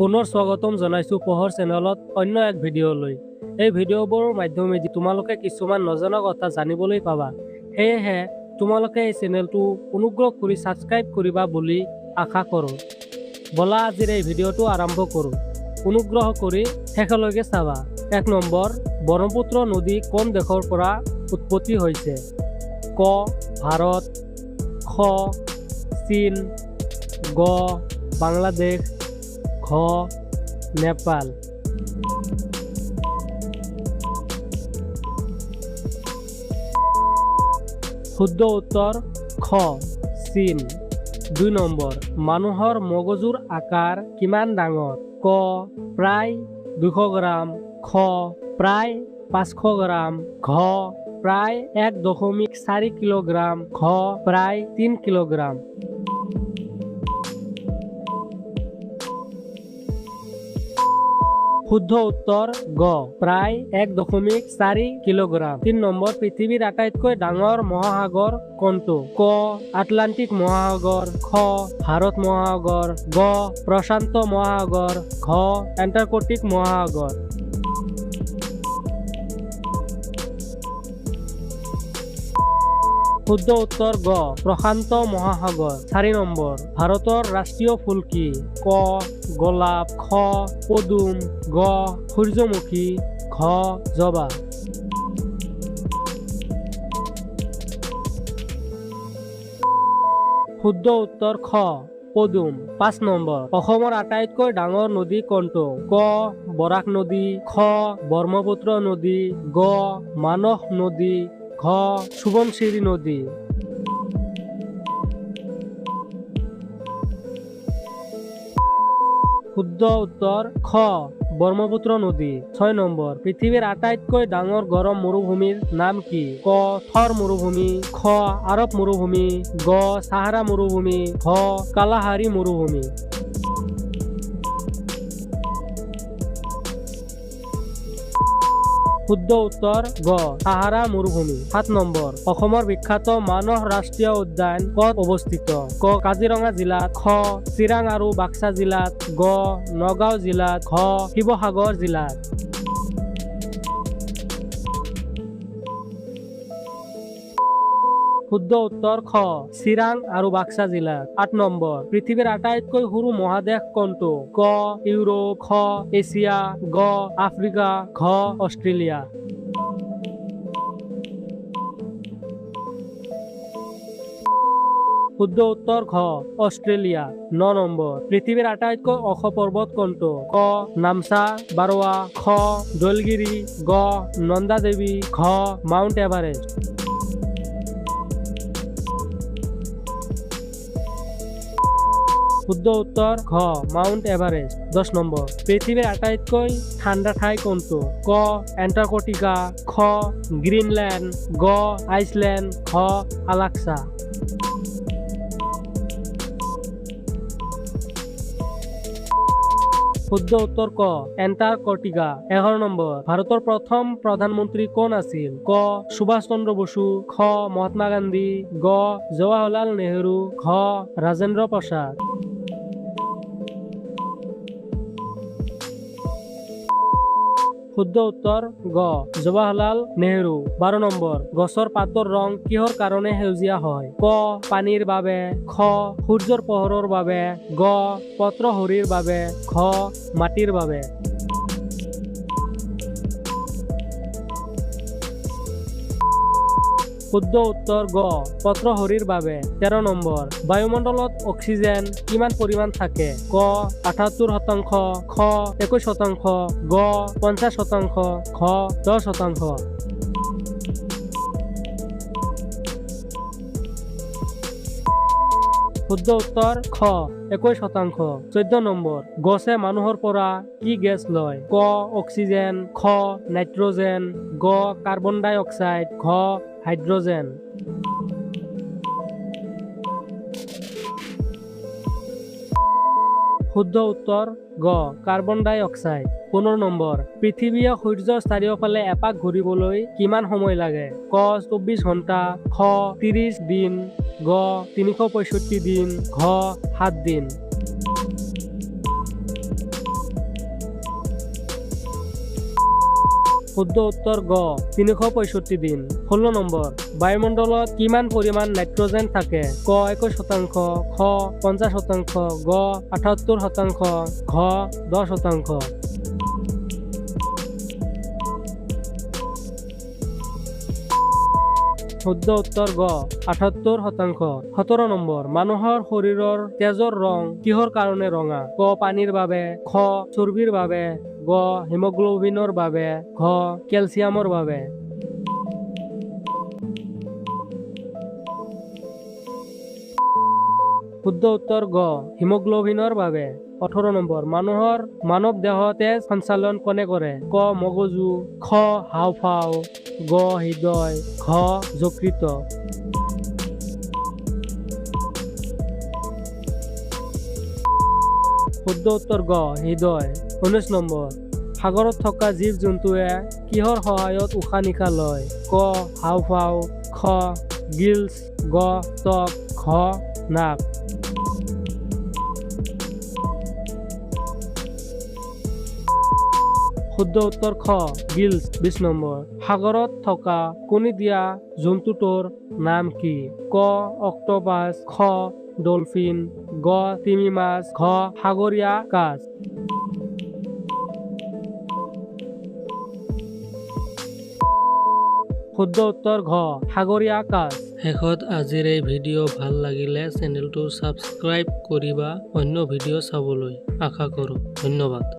পুনৰ স্বাগতম জনাইছোঁ পোহৰ চেনেলত অন্য এক ভিডিঅ'লৈ। এই ভিডিঅ'বোৰৰ মাধ্যমেদি তোমালোকে কিছুমান নজনা কথা জানিবলৈ পাবা। সেয়েহে তোমালোকে এই চেনেলটো অনুগ্ৰহ কৰি ছাবস্ক্ৰাইব কৰিবা বুলি আশা কৰোঁ। বলা আজিৰ এই ভিডিঅ'টো আৰম্ভ কৰোঁ। অনুগ্ৰহ কৰি শেষলৈকে চাবা। ১ নম্বৰ, ব্ৰহ্মপুত্ৰ নদী কোন দেশৰ পৰা উৎপত্তি হৈছে? ক ভাৰত, খ চীন, গ বাংলাদেশ, ঘ নেপাল। শুদ্ধ উত্তৰ খ চীন। ২ নম্বৰ, মানুহৰ মগজুৰ আকাৰ কিমান ডাঙৰ? ক প্ৰায় ২০০ গ্ৰাম, খ প্ৰায় ৫০০ গ্ৰাম, ঘ প্ৰায় ১.৪ কিলোগ্ৰাম, ঘ প্ৰায় ৩ কিলোগ্ৰাম। শুদ্ধ উত্তৰ গ প্ৰায় ১.৪ কিলোগ্ৰাম। ৩ নম্বৰ, পৃথিৱীৰ আটাইতকৈ ডাঙৰ মহাসাগৰ কোনটো? ক আটলান্টিক মহাসাগৰ, খ ভাৰত মহাসাগৰ, গ প্ৰশান্ত মহাসাগৰ, ঘ এণ্টাৰ্কটিক মহাসাগৰ। শুদ্ধ উত্তৰ গ প্ৰশান্ত মহাসাগৰ। ৪ নম্বৰ, ভাৰতৰ ৰাষ্ট্ৰীয় ফুল কি? ক গোলাপ, খ পদুম, গ সূৰ্যমুখী, ঘ জবা। শুদ্ধ উত্তৰ খ পদুম। ৫ নম্বৰ, অসমৰ আটাইতকৈ ডাঙৰ নদী কোনটো? ক বৰাক নদী, খ ব্ৰহ্মপুত্ৰ নদী, গ মানস নদী, ঘ সোৱণশিৰি নদী। শুদ্ধ উত্তৰ খ ব্ৰহ্মপুত্ৰ নদী। ৬ নম্বৰ, পৃথিৱীৰ আটাইতকৈ ডাঙৰ গৰম মৰুভূমিৰ নাম কি? ক থৰ মৰুভূমি, খ আৰব মৰুভূমি, গ চাহাৰা মৰুভূমি, ঘ কালাহাৰী মৰুভূমি। শুদ্ধ উত্তৰ গ চাহাৰা মৰুভূমি। ৭ নম্বৰ, অসমৰ বিখ্যাত মানস ৰাষ্ট্ৰীয় উদ্যান ক'ত অৱস্থিত? ক কাজিৰঙা জিলাত, খ চিৰাং আৰু বাক্সা জিলাত, গ নগাঁও জিলাত, ঘ শিৱসাগৰ জিলাত। শুদ্ধ উত্তৰ খ চিৰাং আৰু বাক্সা জিলাত। ৮ নম্বৰ, পৃথিৱীৰ আটাইতকৈ সৰু মহাদেশ কোনটো? ক ইউৰোপ, খ এছিয়া, গ আফ্ৰিকা, ঘ অষ্ট্ৰেলিয়া। শুদ্ধ উত্তৰ ঘ অষ্ট্ৰেলিয়া। ৯ নম্বৰ, পৃথিৱীৰ আটাইতকৈ ওখ পৰ্বত কোনটো? ক নামচা, বাৰৱা, খ দৌলগিৰি, গ নন্দা দেৱী, ঘ মাউণ্ট এভাৰেষ্ট। শুদ্ধ উত্তৰ ঘ মাউণ্ট এভাৰেষ্ট। ১০ নম্বৰ, পৃথিৱীৰ আটাইতকৈ ঠাণ্ডা ঠাই কোনটো? ক এণ্টাৰ্কটিকা, খ গ্ৰীণলেণ্ড, গ আইচলেণ্ড, ঘ আলাস্কা। শুদ্ধ উত্তৰ ক এণ্টাৰ্কটিকা। ১১ নম্বৰ, ভাৰতৰ প্ৰথম প্ৰধানমন্ত্ৰী কোন আছিল? ক সুভাষ চন্দ্ৰ বসু, খ মহাত্মা গান্ধী, গ জৱাহৰলাল নেহৰু, ঘ ৰাজেন্দ্ৰ প্ৰসাদ। শুদ্ধ উত্তৰ গ জৱাহৰলাল নেহৰু। ১২ নম্বৰ, গছৰ পাতৰ ৰং কিহৰ কাৰণে সেউজীয়া হয়? ক পানীৰ বাবে, খ সূৰ্যৰ পোহৰৰ বাবে, গ পত্ৰসৰীৰ বাবে, ঘ মাটিৰ বাবে। শুদ্ধ উত্তৰ গ পত্ৰসৰীৰ বাবে। ১৩ নম্বৰ, বায়ুমণ্ডলত অক্সিজেন কিমান পৰিমাণ থাকে? ক ৭৮%, খ ২১%, গ ৫০%, ঘ ১০%। শুদ্ধ উত্তৰ খ ২১%। ১৪ নম্বৰ, গছে মানুহৰ পৰা কি গেছ লয়? ক অক্সিজেন, খ নাইট্ৰজেন, গ কাৰ্বন ডাই অক্সাইড, ঘ হাইড্ৰজেন। শুদ্ধ উত্তৰ গ কাৰ্বন ডাই অক্সাইড। ১৫ নম্বৰ, পৃথিৱীয়ে সূৰ্যৰ চাৰিওফালে এপাক ঘূৰিবলৈ কিমান সময় লাগে? ক ২৪ ঘণ্টা, খ ৩০ দিন, গ ৩৬৫ দিন, ঘ ৭ দিন। শুদ্ধ উত্তৰ গ 365 দিন। 16 নম্বৰ বায়ুমণ্ডলত কিমান পৰিমাণ নাইট্ৰজেন থাকে? ক 21%, খ 50%, গ 78%, ঘ 10%। শুদ্ধ উত্তৰ গ 78%। 17 নম্বৰ মানুহৰ শৰীৰৰ তেজৰ ৰং কিহৰ কাৰণে ৰঙা? ক পানীৰ বাবে, খ চৰ্বিৰ বাবে, গ হিমোগ্লোবিনৰ বাবে, ঘ কেলচিয়ামৰ বাবে। শুদ্ধ উত্তৰ গ হিমোগ্লোবিনৰ বাবে। 18 নম্বৰ মানুহৰ মানৱ দেহ তেজ সঞ্চালন কোনে কৰে? ক মগজু, খ হাওঁফাওঁ, গ হৃদয়, ঘ যকৃত। শুদ্ধ উত্তৰ গ হৃদয়। 19 নম্বৰ সাগৰত থকা জীৱ জন্তুৱে কিহৰ সহায়ত উশাহ নিশাহ লয়? ক হাওঁফাওঁ, খ গিলছ, গ ত্বক, ঘ নাক। শুদ্ধ উত্তৰ খ গিলছ। 20 নম্বৰ সাগৰত থকা কণী দিয়া জন্তুটোৰ নাম কি? ক অক্টোপাছ, খ ডলফিন, গ তিমি মাছ, ঘ সাগৰীয় কাছ। শুদ্ধ উত্তৰ ঘ সাগৰীয় কাছ। শেষত আজিৰ এই ভিডিঅ' ভাল লাগিলে চেনেলটো ছাবস্ক্ৰাইব কৰিবা অন্য ভিডিঅ' চাবলৈ আশা কৰোঁ। ধন্যবাদ।